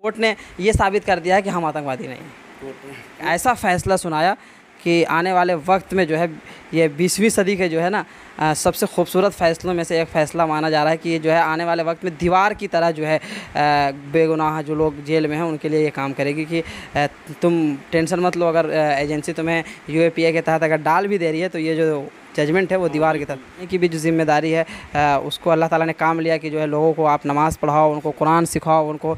Court ने ये साबित कर दिया है कि हम आतंकवादी नहीं हैं। ऐसा फैसला सुनाया कि आने वाले वक्त में जो है ये 20वीं सदी के जो है ना सबसे खूबसूरत फ़ैसलों में से एक फ़ैसला माना जा रहा है कि ये जो है आने वाले वक्त में दीवार की तरह जो है बेगुनाह जो लोग जेल में हैं उनके लिए ये काम करेगी कि तुम टेंशन मत लो, अगर एजेंसी तुम्हें यूएपीए के तहत अगर डाल भी दे रही है तो ये जो जजमेंट है वो दीवार की तरफ की भी जो जिम्मेदारी है उसको अल्लाह ताला ने काम लिया कि जो है लोगों को आप नमाज़ पढ़ाओ, उनको कुरान सिखाओ, उनको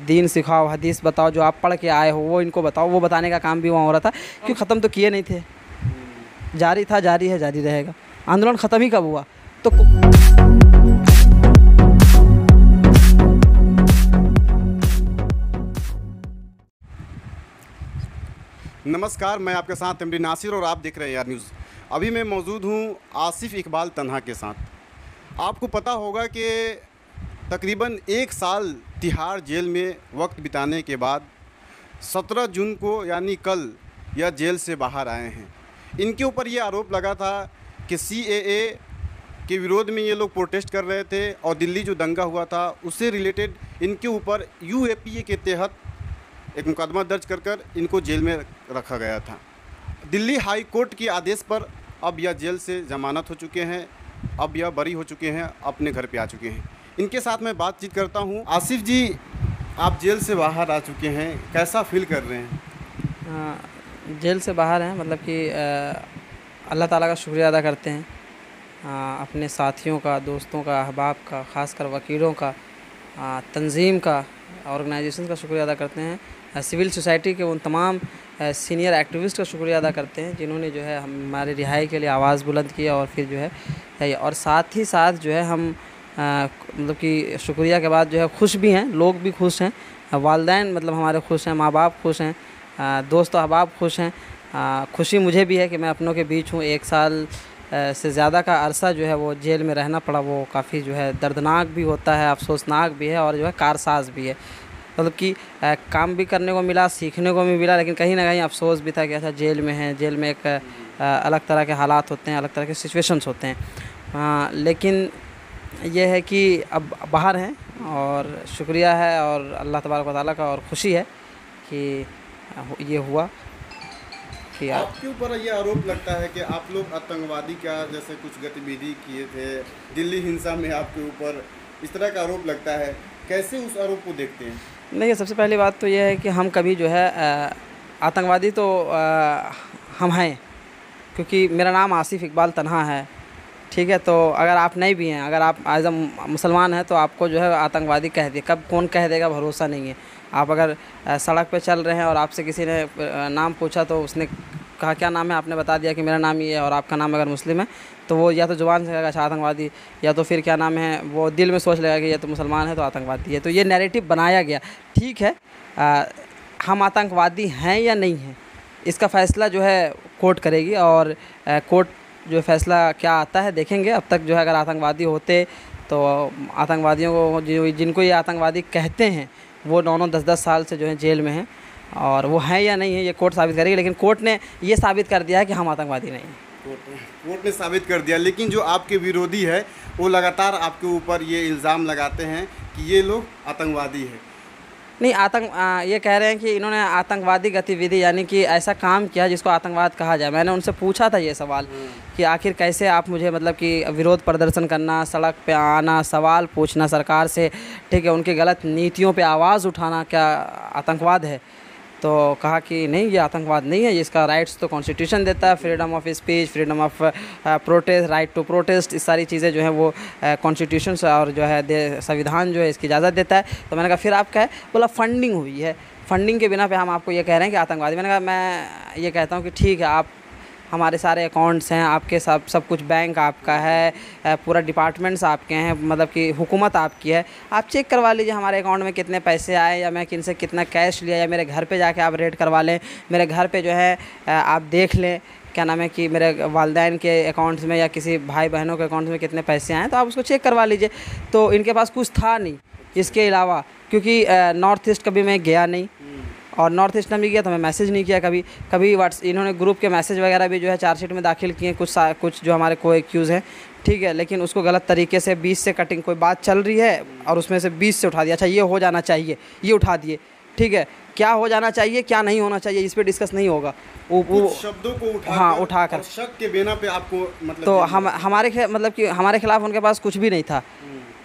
दीन सिखाओ, हदीस बताओ, जो आप पढ़ के आए हो वो इनको बताओ। वो बताने का काम भी वहाँ हो रहा था क्यों ख़त्म तो किए नहीं थे, जारी था, जारी है, जारी रहेगा। आंदोलन ख़त्म ही कब हुआ? तो नमस्कार, मैं आपके साथ एमडी नासिर और आप देख रहे हैं यार न्यूज़। अभी मैं मौजूद हूँ आसिफ इकबाल तन्हा के साथ। आपको पता होगा कि तकरीबन 1 साल तिहाड़ जेल में वक्त बिताने के बाद 17 जून को यानी कल यह जेल से बाहर आए हैं। इनके ऊपर ये आरोप लगा था कि CAA के विरोध में ये लोग प्रोटेस्ट कर रहे थे और दिल्ली जो दंगा हुआ था उससे रिलेटेड इनके ऊपर UAPA के तहत एक मुकदमा दर्ज कर इनको जेल में रखा गया था। दिल्ली हाई कोर्ट के आदेश पर अब यह जेल से ज़मानत हो चुके हैं, अब यह बरी हो चुके हैं, अपने घर पे आ चुके हैं। इनके साथ मैं बातचीत करता हूं। आसिफ जी, आप जेल से बाहर आ चुके हैं, कैसा फील कर रहे हैं? जेल से बाहर हैं मतलब कि अल्लाह ताला का शुक्रिया अदा करते हैं, अपने साथियों का, दोस्तों का, अहबाब का, ख़ासकर वकीलों का, तंजीम का, ऑर्गेनाइजेशन का शुक्रिया अदा करते हैं, सिविल सोसाइटी के उन तमाम सीनियर एक्टिविस्ट का शुक्रिया अदा करते हैं जिन्होंने जो है हमारे रिहाई के लिए आवाज़ बुलंद किया। और फिर जो है और साथ ही साथ जो है हम मतलब कि शुक्रिया के बाद जो है खुश भी हैं, लोग भी खुश हैं, वालिदैन मतलब हमारे खुश हैं, माँ बाप खुश हैं, दोस्त अहबाब खुश हैं। खुशी मुझे भी है कि मैं अपनों के बीच हूँ। 1 साल से ज़्यादा का अरसा जो है वो जेल में रहना पड़ा, वो काफ़ी जो है दर्दनाक भी होता है, अफसोसनाक भी है और जो है कारसाज भी है। मतलब कि काम भी करने को मिला, सीखने को भी मिला, लेकिन कहीं ना कहीं अफसोस भी था कि अच्छा जेल में है, जेल में एक अलग तरह के हालात होते हैं, अलग तरह के सिचुएशंस होते हैं। लेकिन ये है कि अब बाहर हैं और शुक्रिया है और अल्लाह तबारक व तआला का, और खुशी है कि ये हुआ कि आपके ऊपर ये आरोप लगता है कि आप लोग आतंकवादी का जैसे कुछ गतिविधि किए थे, दिल्ली हिंसा में आपके ऊपर इस तरह का आरोप लगता है, कैसे उस आरोप को देखते हैं? नहीं, सबसे पहली बात तो ये है कि हम कभी जो है आतंकवादी तो हम हैं, क्योंकि मेरा नाम आसिफ इकबाल तन्हा है, ठीक है। तो अगर आप नहीं भी हैं, अगर आप एज अ मुसलमान हैं तो आपको जो है आतंकवादी कह दिए, कब कौन कह देगा भरोसा नहीं है। आप अगर सड़क पे चल रहे हैं और आपसे किसी ने नाम पूछा तो उसने कहा क्या नाम है, आपने बता दिया कि मेरा नाम ये है और आपका नाम अगर मुस्लिम है तो वो या तो ज़ुबान से कहेगा अच्छा आतंकवादी, या तो फिर क्या नाम है वो दिल में सोच लेगा कि ये तो मुसलमान है तो आतंकवादी है। तो ये नैरेटिव बनाया गया, ठीक है। हम आतंकवादी हैं या नहीं हैं इसका फ़ैसला जो है कोर्ट करेगी, और कोर्ट जो फैसला क्या आता है देखेंगे। अब तक जो है अगर आतंकवादी होते तो आतंकवादियों को जिनको ये आतंकवादी कहते हैं वो 9-9, 10-10 साल से जो है जेल में हैं, और वो हैं या नहीं है ये कोर्ट साबित करेगी। लेकिन कोर्ट ने ये साबित कर दिया है कि हम आतंकवादी नहीं हैं। कोर्ट ने साबित कर दिया, लेकिन जो आपके विरोधी है वो लगातार आपके ऊपर ये इल्ज़ाम लगाते हैं कि ये लोग आतंकवादी है। नहीं, ये कह रहे हैं कि इन्होंने आतंकवादी गतिविधि यानी कि ऐसा काम किया जिसको आतंकवाद कहा जाए। मैंने उनसे पूछा था ये सवाल कि आखिर कैसे आप मुझे मतलब कि विरोध प्रदर्शन करना, सड़क पे आना, सवाल पूछना सरकार से, ठीक है, उनकी गलत नीतियों पे आवाज़ उठाना क्या आतंकवाद है? तो कहा कि नहीं, ये आतंकवाद नहीं है, इसका राइट्स तो कॉन्स्टिट्यूशन देता है, freedom of speech, freedom of protest, right to protest, इस सारी चीज़ें जो है वो कॉन्स्टिट्यूशन से और जो है संविधान जो है इसकी इजाज़त देता है। तो मैंने कहा फिर आप क्या है? बोला फंडिंग हुई है, फंडिंग के बिना पे हम आपको ये कह रहे हैं कि आतंकवादी। मैंने कहा मैं ये कहता हूँ कि ठीक है, आप हमारे सारे अकाउंट्स हैं आपके, सब कुछ बैंक आपका है, पूरा डिपार्टमेंट्स आपके हैं, मतलब कि हुकूमत आपकी है, आप चेक करवा लीजिए हमारे अकाउंट में कितने पैसे आए, या मैं किन से कितना कैश लिया, या मेरे घर पे जाके आप रेड करवा लें, मेरे घर पे जो है आप देख लें क्या नाम है कि मेरे वालिदैन के अकाउंट्स में या किसी भाई बहनों के अकाउंट्स में कितने पैसे आए, तो आप उसको चेक करवा लीजिए। तो इनके पास कुछ था नहीं इसके अलावा, क्योंकि नॉर्थ ईस्ट कभी मैं गया नहीं, और नॉर्थ ईस्ट में भी गया तो मैं मैसेज नहीं किया कभी इन्होंने ग्रुप के मैसेज वगैरह भी जो है चार्जशीट में दाखिल किए, कुछ जो हमारे को एक्यूज़ हैं, ठीक है, लेकिन उसको गलत तरीके से 20 से कटिंग, कोई बात चल रही है और उसमें से 20 से उठा दिया, अच्छा ये हो जाना चाहिए, ये उठा दिए, ठीक है, क्या हो जाना चाहिए क्या नहीं होना चाहिए इस पे डिस्कस नहीं होगा, वो शब्दों को उठाकर शक के बिना पे आपको मतलब तो मतलब कि हमारे खिलाफ उनके पास कुछ भी नहीं था,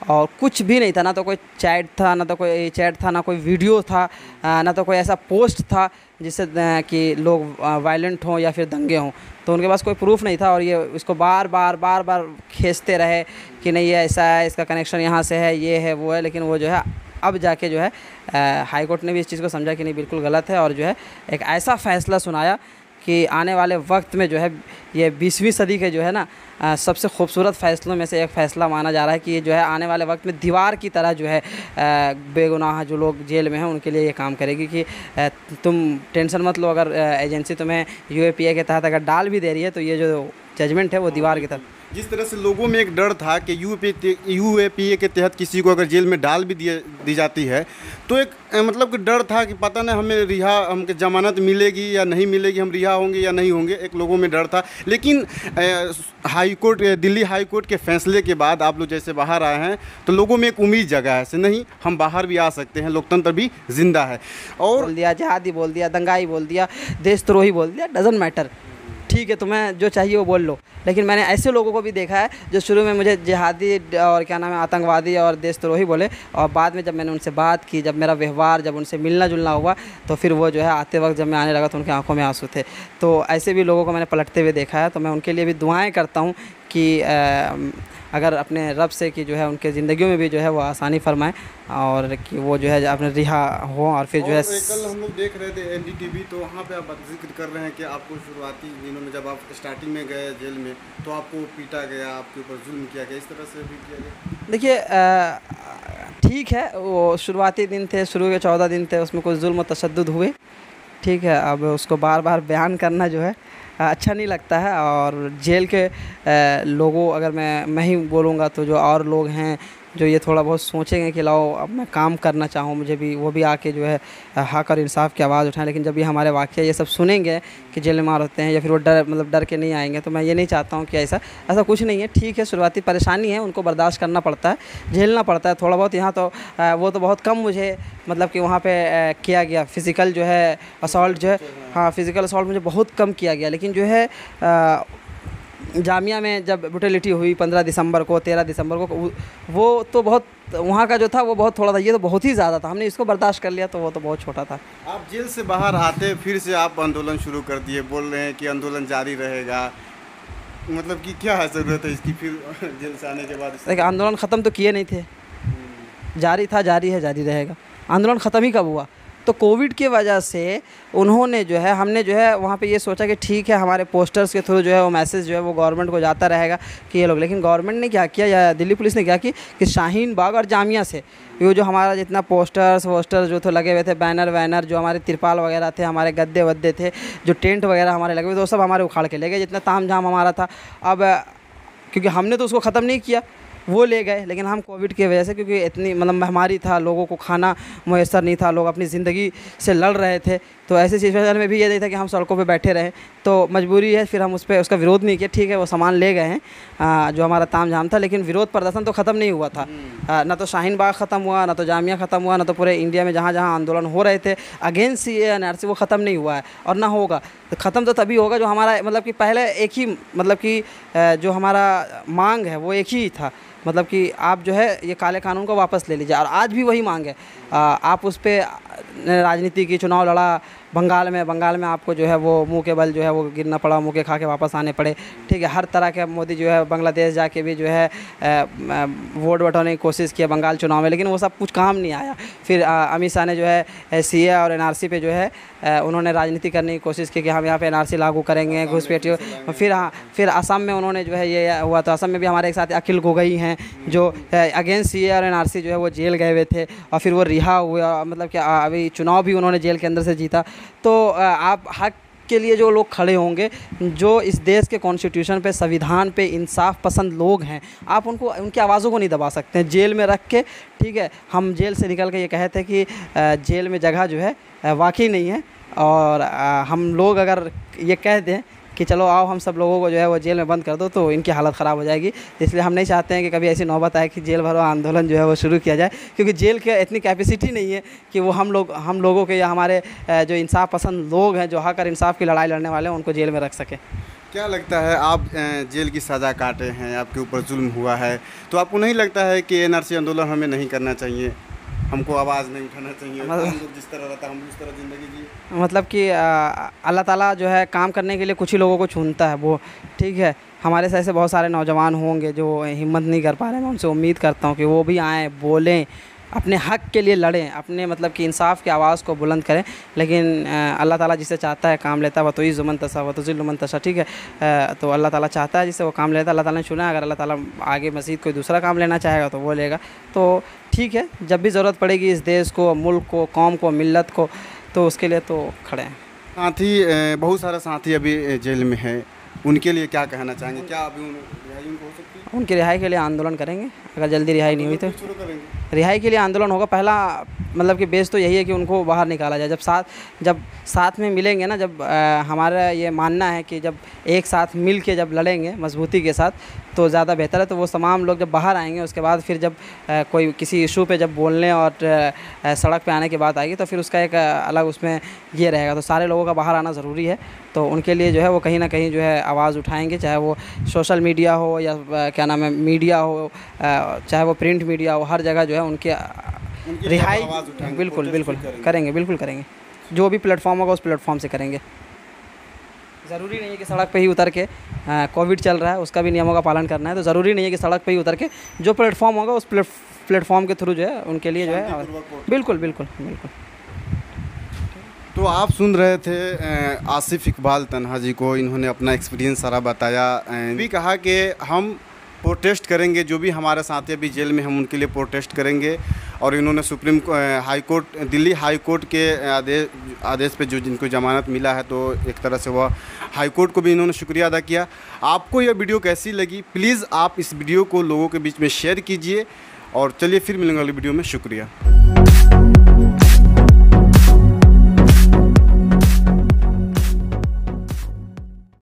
और कुछ भी नहीं था, ना तो कोई चैट था, ना तो कोई चैट था, ना कोई वीडियो था, ना तो कोई ऐसा पोस्ट था जिससे कि लोग वायलेंट हों या फिर दंगे हों, तो उनके पास कोई प्रूफ नहीं था। और ये इसको बार बार खींचते रहे कि नहीं ये ऐसा है, इसका कनेक्शन यहाँ से है, ये है वो है, लेकिन वो जो है अब जाके जो है हाई कोर्ट ने भी इस चीज़ को समझा कि नहीं बिल्कुल गलत है, और जो है एक ऐसा फ़ैसला सुनाया कि आने वाले वक्त में जो है ये 20वीं सदी के जो है ना सबसे खूबसूरत फ़ैसलों में से एक फ़ैसला माना जा रहा है कि ये जो है आने वाले वक्त में दीवार की तरह जो है बेगुनाह जो लोग जेल में हैं उनके लिए ये काम करेगी कि तुम टेंशन मत लो, अगर एजेंसी तुम्हें यूएपीए के तहत अगर डाल भी दे रही है तो ये जो जजमेंट है वो दीवार की तरह। जिस तरह से लोगों में एक डर था कि यूएपीए के तहत किसी को अगर जेल में डाल भी दी जाती है तो एक मतलब कि डर था कि पता नहीं हमें हमको जमानत मिलेगी या नहीं मिलेगी, हम रिहा होंगे या नहीं होंगे, एक लोगों में डर था। लेकिन दिल्ली हाई कोर्ट के फैसले के बाद आप लोग जैसे बाहर आए हैं तो लोगों में एक उम्मीद जगा है, नहीं हम बाहर भी आ सकते हैं, लोकतंत्र भी जिंदा है। और बोल दिया जिहादी बोल दिया, दंगाई बोल दिया, देशद्रोही बोल दिया, डजंट मैटर, ठीक है तुम्हें जो चाहिए वो बोल लो। लेकिन मैंने ऐसे लोगों को भी देखा है जो शुरू में मुझे जिहादी और क्या नाम है आतंकवादी और देशद्रोही बोले, और बाद में जब मैंने उनसे बात की, जब मेरा व्यवहार, जब उनसे मिलना जुलना हुआ, तो फिर वो जो है आते वक्त जब मैं आने लगा तो उनकी आंखों में आंसू थे। तो ऐसे भी लोगों को मैंने पलटते हुए देखा है, तो मैं उनके लिए भी दुआएँ करता हूँ कि अगर अपने रब से कि जो है उनके ज़िंदगियों में भी जो है वो आसानी फरमाएं और कि वो जो है अपने रिहा हो। और फिर जो है कल हम लोग देख रहे थे एनडीटीवी, तो वहाँ पे आप जिक्र कर रहे हैं कि आपको शुरुआती दिनों में जब आप स्टार्टिंग में गए जेल में तो आपको पीटा गया, आपके ऊपर जुल्म किया गया, इस तरह से भी किया गया? देखिए ठीक है, वो शुरुआती दिन थे, शुरू के 14 दिन थे, उसमें कुछ जुल्म तशद्दुद हुए, ठीक है। अब उसको बार बार बयान करना जो है अच्छा नहीं लगता है। और जेल के लोगों, अगर मैं ही बोलूँगा तो जो और लोग हैं जो ये थोड़ा बहुत सोचेंगे कि लाओ अब मैं काम करना चाहूँ, मुझे भी वो भी आके जो है हक और इंसाफ की आवाज़ उठाएं। लेकिन जब ये हमारे वाक़या ये सब सुनेंगे कि जेल में मार होते हैं या फिर वो डर के नहीं आएंगे, तो मैं ये नहीं चाहता हूँ कि ऐसा कुछ नहीं है। ठीक है, शुरुआती परेशानी है, उनको बर्दाश्त करना पड़ता है, झेलना पड़ता है थोड़ा बहुत। यहाँ तो वो तो बहुत कम मुझे मतलब कि वहाँ पे किया गया फ़िज़िकल जो है असॉल्ट जो है, हाँ फ़िज़िकल असॉल्ट मुझे बहुत कम किया गया। लेकिन जो है जामिया में जब ब्रुटलिटी हुई 15 दिसंबर को 13 दिसंबर को, वो तो बहुत वहाँ का जो था वो बहुत थोड़ा था, ये तो बहुत ही ज़्यादा था। हमने इसको बर्दाश्त कर लिया तो वो तो बहुत छोटा था। आप जेल से बाहर आते फिर से आप आंदोलन शुरू कर दिए, बोल रहे हैं कि आंदोलन जारी रहेगा, मतलब कि क्या ज़रूरत है इसकी फिर जेल से आने के बाद? देखिए आंदोलन ख़त्म तो किए नहीं थे, जारी था, जारी है, जारी रहेगा। आंदोलन ख़त्म ही कब हुआ? तो कोविड की वजह से उन्होंने जो है, हमने जो है वहाँ पे ये सोचा कि ठीक है हमारे पोस्टर्स के थ्रू जो है वो मैसेज जो है वो गवर्नमेंट को जाता रहेगा कि ये लोग, लेकिन गवर्नमेंट ने क्या किया या दिल्ली पुलिस ने क्या की कि शाहीन बाग और जामिया से ये जो हमारा जितना पोस्टर्स जो थे लगे हुए थे, बैनर जो हमारे तिरपाल वगैरह थे, हमारे गद्दे वद्दे थे, जो टेंट वगैरह हमारे लगे हुए थे, वो सब हमारे उखाड़ के ले गए, जितना ताम झाम हमारा था। अब क्योंकि हमने तो उसको ख़त्म नहीं किया, वो ले गए, लेकिन हम कोविड की वजह से, क्योंकि इतनी मतलब महामारी था, लोगों को खाना मुयस्सर नहीं था, लोग अपनी ज़िंदगी से लड़ रहे थे, तो ऐसी सिचुएशन में भी ये नहीं था कि हम सड़कों पे बैठे रहें, तो मजबूरी है, फिर हम उसका विरोध नहीं किया। ठीक है, वो सामान ले गए हैं जो हमारा ताम झाम था, लेकिन विरोध प्रदर्शन तो ख़त्म नहीं हुआ था। ना तो शाहीन बाग ख़त्म हुआ, ना तो जामिया ख़त्म हुआ, ना तो पूरे इंडिया में जहाँ जहाँ आंदोलन हो रहे थे अगेंस्ट CAA NRC, वो ख़त्म नहीं हुआ है और ना होगा। तो ख़त्म तो तभी होगा जो हमारा मतलब कि पहले एक ही मतलब कि जो हमारा मांग है वो एक ही था, मतलब कि आप जो है ये काले कानून को वापस ले लीजिए, और आज भी वही मांग है। आप उस पर राजनीति की, चुनाव लड़ा बंगाल में आपको जो है वो मुंह के बल जो है वो गिरना पड़ा, मुंह के खा के वापस आने पड़े, ठीक है। हर तरह के मोदी जो है बांग्लादेश जाके भी जो है वोट बटोरने की कोशिश किया बंगाल चुनाव में, लेकिन वो सब कुछ काम नहीं आया। फिर अमित शाह ने जो है CAA और NRC पे जो है उन्होंने राजनीति करने की कोशिश की कि हम यहाँ पे NRC लागू करेंगे, घुसपैठियों। फिर असम में उन्होंने जो है ये हुआ, तो असम में भी हमारे एक साथ अखिल गोगोई हैं जो अगेंस्ट CAA और NRC जो है वो जेल गए हुए थे, और फिर वो रिहा हुए, मतलब कि अभी चुनाव भी उन्होंने जेल के अंदर से जीता। तो आप हक के लिए जो लोग खड़े होंगे, जो इस देश के कॉन्स्टिट्यूशन पे, संविधान पे इंसाफ पसंद लोग हैं, आप उनकी आवाज़ों को नहीं दबा सकते हैं जेल में रख के, ठीक है। हम जेल से निकल के ये कहते हैं कि जेल में जगह जो है वाकई नहीं है, और हम लोग अगर ये कह दें कि चलो आओ हम सब लोगों को जो है वो जेल में बंद कर दो, तो इनकी हालत ख़राब हो जाएगी। इसलिए हम नहीं चाहते हैं कि कभी ऐसी नौबत आए कि जेल भरो आंदोलन जो है वो शुरू किया जाए, क्योंकि जेल के इतनी कैपेसिटी नहीं है कि वो हम लोगों के या हमारे जो इंसाफ पसंद लोग हैं, जो हक और इंसाफ की लड़ाई लड़ने वाले हैं, उनको जेल में रख सके। क्या लगता है, आप जेल की सज़ा काटे हैं, आपके ऊपर जुल्म हुआ है, तो आपको नहीं लगता है कि एनआरसी आंदोलन हमें नहीं करना चाहिए, हमको आवाज़ नहीं उठाना चाहिए, हम लोग जिस तरह रहता हम उस तरह ज़िंदगी जी? मतलब कि अल्लाह ताला जो है काम करने के लिए कुछ ही लोगों को चुनता है, वो ठीक है। हमारे से ऐसे बहुत सारे नौजवान होंगे जो हिम्मत नहीं कर पा रहे हैं, मैं उनसे उम्मीद करता हूँ कि वो भी आएँ, बोलें, अपने हक़ के लिए लड़ें, अपने मतलब कि इंसाफ की आवाज़ को बुलंद करें। लेकिन अल्लाह ताला जिसे चाहता है काम लेता है, वह तो ही जुमन तसा वह तो ज़िल्लुमन तशा, ठीक है। तो अल्लाह ताला चाहता है जिसे वो काम लेता है, अल्लाह ताला ने चुना है। अगर अल्लाह ताला आगे मज़ीद कोई दूसरा काम लेना चाहेगा तो वो लेगा, तो ठीक है। जब भी ज़रूरत पड़ेगी इस देश को, मुल्क को, कौम को, मिल्लत को, तो उसके लिए तो खड़े हैं। साथी, बहुत सारे साथी अभी जेल में हैं, उनके लिए क्या कहना चाहेंगे? क्या अभी रिहाई उनको हो सकती है? उनकी रिहाई के लिए आंदोलन करेंगे, अगर जल्दी रिहाई नहीं हुई तो शुरू करेंगे। रिहाई के लिए आंदोलन होगा। पहला मतलब कि बेस तो यही है कि उनको बाहर निकाला जाए। जब साथ में मिलेंगे ना, जब हमारा ये मानना है कि जब एक साथ मिल के जब लड़ेंगे मजबूती के साथ, तो ज़्यादा बेहतर है। तो वो तमाम लोग जब बाहर आएंगे, उसके बाद फिर जब कोई किसी इशू पे जब बोलने और सड़क पे आने की बात आएगी, तो फिर उसका एक अलग उसमें ये रहेगा। तो सारे लोगों का बाहर आना ज़रूरी है। तो उनके लिए जो है वो कहीं ना कहीं जो है आवाज़ उठाएंगे, चाहे वो सोशल मीडिया हो या क्या नाम है मीडिया हो, चाहे वो प्रिंट मीडिया हो, हर जगह जो है उनकी रिहाई बिल्कुल बिल्कुल करेंगे। जो भी प्लेटफॉर्म होगा उस प्लेटफॉर्म से करेंगे। ज़रूरी नहीं है कि सड़क पे ही उतर के, कोविड चल रहा है उसका भी नियमों का पालन करना है, तो ज़रूरी नहीं है कि सड़क पे ही उतर के, जो प्लेटफॉर्म होगा उस प्लेटफॉर्म के थ्रू जो है उनके लिए जो है बिल्कुल। तो आप सुन रहे थे आसिफ इकबाल तन्हा जी को। इन्होंने अपना एक्सपीरियंस सारा बताया, भी कहा कि हम प्रोटेस्ट करेंगे, जो भी हमारे साथी अभी जेल में हम उनके लिए प्रोटेस्ट करेंगे। और इन्होंने दिल्ली हाई कोर्ट के आदेश पे जो जिनको ज़मानत मिला है, तो एक तरह से वह हाई कोर्ट को भी इन्होंने शुक्रिया अदा किया। आपको यह वीडियो कैसी लगी? प्लीज़ आप इस वीडियो को लोगों के बीच में शेयर कीजिए, और चलिए फिर मिलेंगे अगली वीडियो में। शुक्रिया।